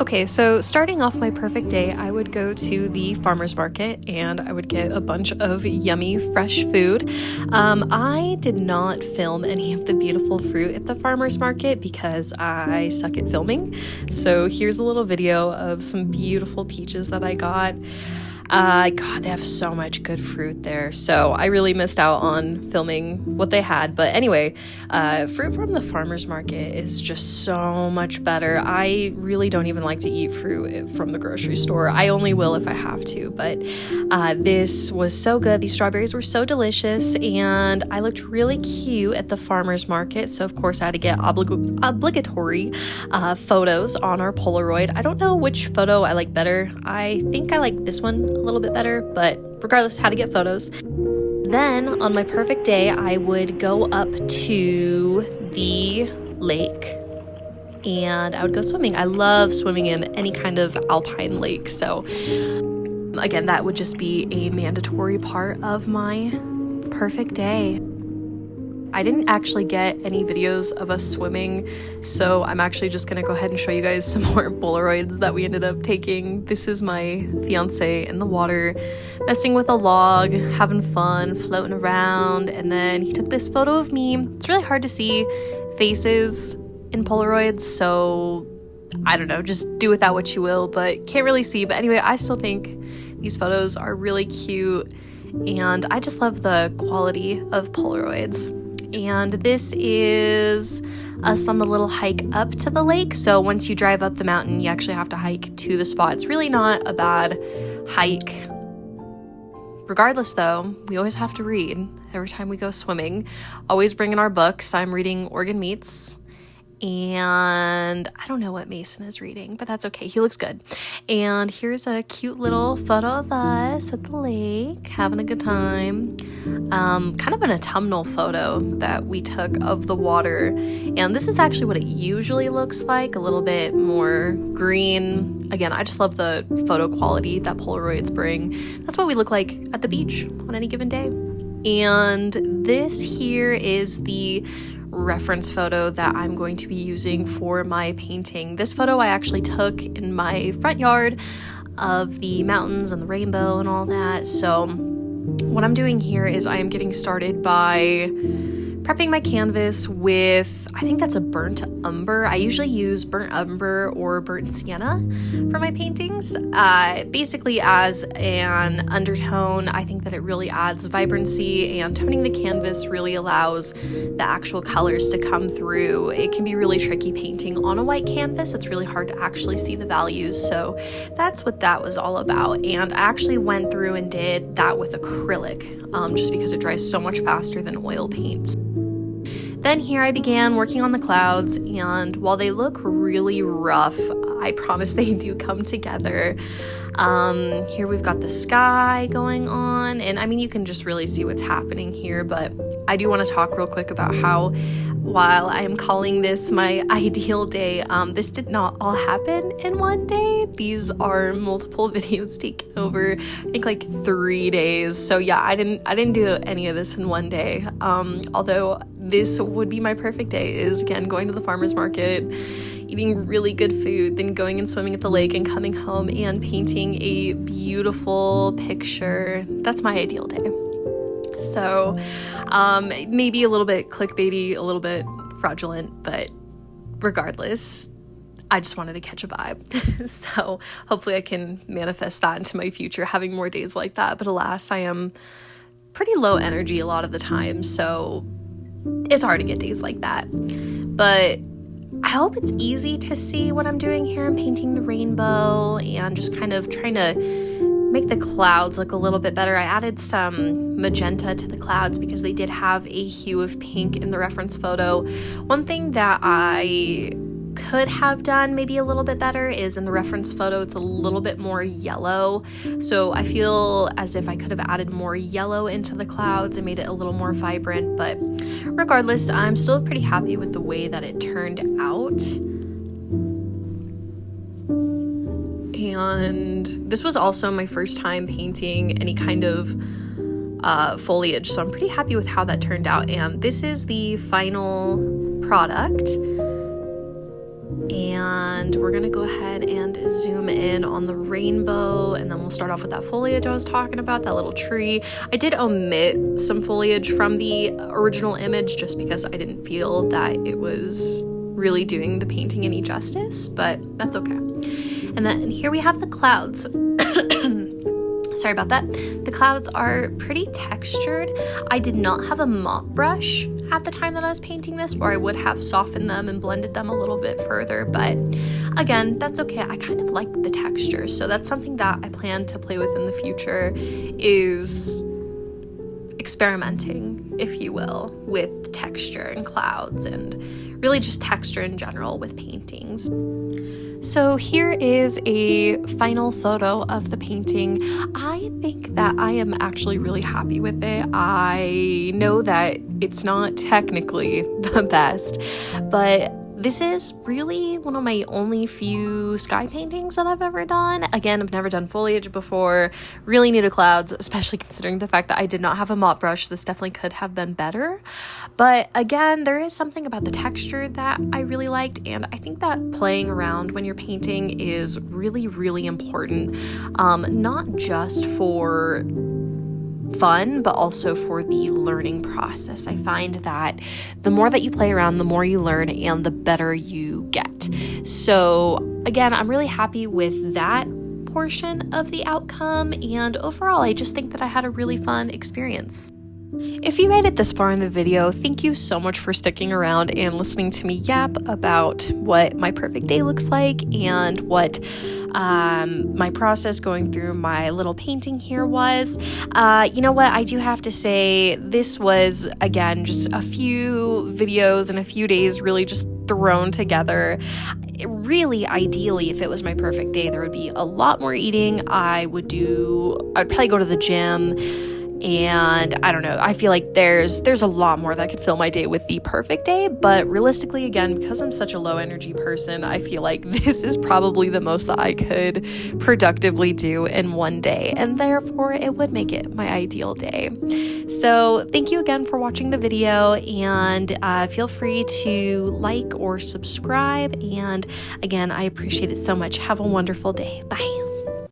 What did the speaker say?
Okay, so starting off my perfect day, I would go to the farmer's market and I would get a bunch of yummy fresh food. I did not film any of the beautiful fruit at the farmer's market because I suck at filming. So here's a little video of some beautiful peaches that I got. God, they have so much good fruit there. So I really missed out on filming what they had. But anyway, fruit from the farmer's market is just so much better. I really don't even like to eat fruit from the grocery store. I only will if I have to. But this was so good. These strawberries were so delicious. And I looked really cute at the farmer's market. So, of course, I had to get obligatory photos on our Polaroid. I don't know which photo I like better. I think I like this one a little bit better, but regardless, how to get photos. Then on my perfect day, I would go up to the lake and I would go swimming. I love swimming in any kind of alpine lake. So again, that would just be a mandatory part of my perfect day. I didn't actually get any videos of us swimming, so I'm actually just gonna go ahead and show you guys some more Polaroids that we ended up taking. This is my fiance in the water, messing with a log, having fun, floating around, and then he took this photo of me. It's really hard to see faces in Polaroids, so I don't know, just do with that what you will, but can't really see. But anyway, I still think these photos are really cute, and I just love the quality of Polaroids. And this is us on the little hike up to the lake. So once you drive up the mountain, you actually have to hike to the spot. It's really not a bad hike. Regardless though, we always have to read every time we go swimming. Always bring in our books. I'm reading Organ Meats. And I don't know what Mason is reading, but that's okay. He looks good. And here's a cute little photo of us at the lake, having a good time. Kind of an autumnal photo that we took of the water. And this is actually what it usually looks like, a little bit more green. Again, I just love the photo quality that Polaroids bring. That's what we look like at the beach on any given day. And this here is the reference photo that I'm going to be using for my painting. This photo I actually took in my front yard of the mountains and the rainbow and all that. So what I'm doing here is I am getting started by prepping my canvas with, I think that's a burnt umber. I usually use burnt umber or burnt sienna for my paintings. Basically as an undertone, I think that it really adds vibrancy, and toning the canvas really allows the actual colors to come through. It can be really tricky painting on a white canvas. It's really hard to actually see the values. So that's what that was all about. And I actually went through and did that with acrylic, just because it dries so much faster than oil paints. Then here I began working on the clouds, and while they look really rough, I promise they do come together. Here we've got the sky going on, and I mean, you can just really see what's happening here, but I do want to talk real quick about how, while I am calling this my ideal day, this did not all happen in one day. These are multiple videos taken over, I think like 3 days. So yeah, I didn't do any of this in one day. Although this would be my perfect day, is again going to the farmer's market, eating really good food, then going and swimming at the lake and coming home and painting a beautiful picture. That's my ideal day. So maybe a little bit clickbaity, a little bit fraudulent, but regardless, I just wanted to catch a vibe. So hopefully I can manifest that into my future, having more days like that. But alas, I am pretty low energy a lot of the time, so it's hard to get days like that. But I hope it's easy to see what I'm doing here. I'm painting the rainbow and just kind of trying to make the clouds look a little bit better. I added some magenta to the clouds because they did have a hue of pink in the reference photo. One thing that I could have done maybe a little bit better is in the reference photo, it's a little bit more yellow. So I feel as if I could have added more yellow into the clouds and made it a little more vibrant. But regardless, I'm still pretty happy with the way that it turned out. And this was also my first time painting any kind of foliage, so I'm pretty happy with how that turned out. And this is the final product. And and we're gonna go ahead and zoom in on the rainbow, and then we'll start off with that foliage I was talking about, that little tree. I did omit some foliage from the original image just because I didn't feel that it was really doing the painting any justice, but that's okay. And then here we have the clouds. Sorry about that. The clouds are pretty textured. I did not have a mop brush at the time that I was painting this, or I would have softened them and blended them a little bit further, but again, that's okay. I kind of like the texture, so that's something that I plan to play with in the future, is experimenting, if you will, with texture and clouds and really just texture in general with paintings. So here is a final photo of the painting. I think that I am actually really happy with it. I know that it's not technically the best, but this is really one of my only few sky paintings that I've ever done. Again, I've never done foliage before, really new to clouds, especially considering the fact that I did not have a mop brush. This definitely could have been better. But again, there is something about the texture that I really liked, and I think that playing around when you're painting is really, really important, not just for fun, but also for the learning process. I find that the more that you play around, the more you learn and the better you get. So again, I'm really happy with that portion of the outcome, and overall I just think that I had a really fun experience. If you made it this far in the video, thank you so much for sticking around and listening to me yap about what my perfect day looks like and what my process going through my little painting here was. You know what? I do have to say this was, again, just a few videos in a few days really just thrown together. Really, ideally, if it was my perfect day, there would be a lot more eating. I'd probably go to the gym. And I don't know, I feel like there's a lot more that could fill my day with the perfect day, but realistically, again, because I'm such a low energy person, I feel like this is probably the most that I could productively do in one day, and therefore it would make it my ideal day. So thank you again for watching the video, and feel free to like or subscribe, and again, I appreciate it so much. Have a wonderful day. Bye.